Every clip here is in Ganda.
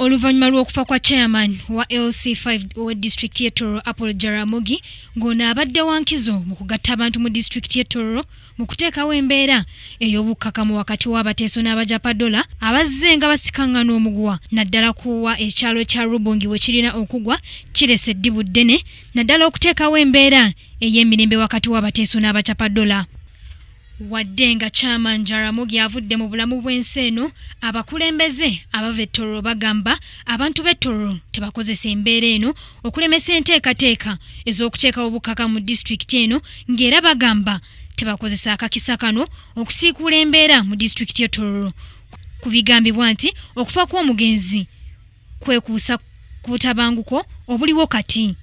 Oluvannyuma lw'okufa kwa chairman wa LC5 wa district y'e Tororo Apollo Jaramogi ng'ono abadde wankizo mu kugatta abantu mu district y'e Tororo mu kuteekawo embeera ey'obukkakamu wakati w'abateeso n'abajapadola abazze nga basikaŋŋana omuguwa naddala kuwa ekyalo kya Rubongi we kirina okugwa kirese eddibu ddene naddala okuteekawo embeera ey'emirembe wakati w'abateeso n'abajapadola. Wadde nga chairman Jaramogi avudde mu bulamu bw'ensi eno, abakulembeze abava e Tororo bagamba abantu b'e Tororo tebakozesa embeera eno okulemesa enteekateeka ez'okuteekawo obukkakamu mu disitulikiti eno, ng'era bagamba tebakozesa akakisa kano okusiikuula embeera mu disitulikiti y'e Tororo. Ku bigambibwa nti okufa kw'omugenzi kwekuusa ku butabanguko obuliwo kati.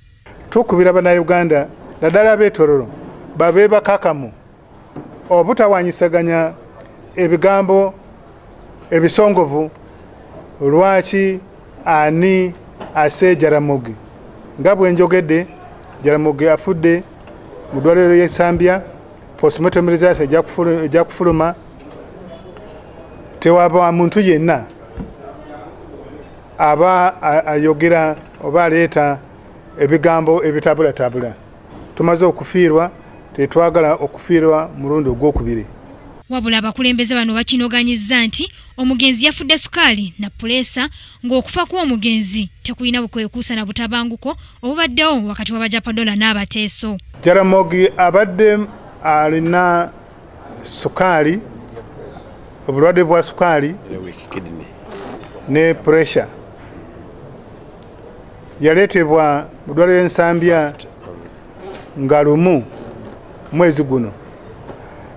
Tukubira bannayuganda naddala ab'e Tororo babe bakakamu obutawanyisaganya ebigambo ebisongovu lwaki ani ase Jaramogi. Nga bwe njogedde, Jaramogi afudde mu ddwaliro y'e Sambia, postmortem results ejja kufuluma. Tewaba muntu yenna aba ayogera oba aleeta ebigambo ebitabulatabula. Tumaze okufiirwa, tetwagala okufiirwa mulundi ogwokubiri. Wabula abakulembeze bano bakinoganyizza nti omugenzi yafudde sukaali na puleesa, ng'okufa kw'omugenzi tekulina bukwekuusa na butabanguko obubaddewo wakati w'abajapadola n'abateeso. Jaramogi abadde alina sukaali, obulwadde bwa sukaali ne pressure. Yaleetebwa mu ddwaliro y'e Nsambya nga lumu mwezi guno,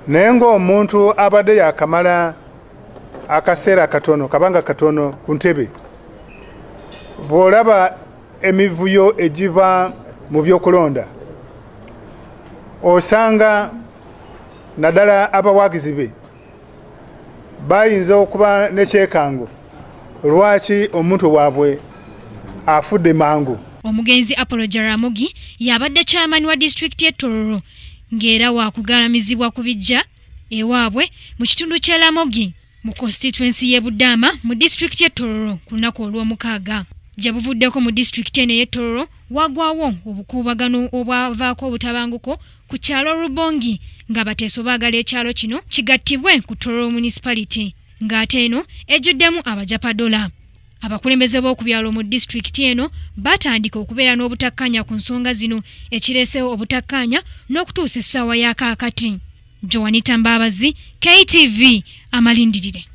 naye ng'omuntu abadde yakamala akaseera katono, kabanga katono ku ntebe, bw'olaba emivuyo egiva mu by'okulonda osanga naddala abawagizi be bayinza okuba n'ekyekango lwaki omuntu waabwe afudde mangu. Omugenzi Apollo Jaramogi yabadde chairman wa district y'e Tororo, ng'era waakugalamizibwa ku bijja ewaabwe mu kitundu ky'e Lamogi mu constituency y'e Budama mu district y'e Tororo ku lunaku olw'omukaaga. Gye buvuddeko mu district eno y'e Tororo wagwawo obukuubagano obwavaako obutabanguko ku kyalo Rubongi, ng'abateeso baagala ekyalo kino kigattibwe ku Tororo municipality, ng'ate eno ejjuddemu abajapadola. Abakulembeze b'oku byalo mu disitulikiti eno batandika okubeera n'obutakkanya ku nsonga zino, ekireesewo obutakkanya n'okutuusa essaawa ya kaakati. Joanita Mbabazi, KTV, Amalindirire.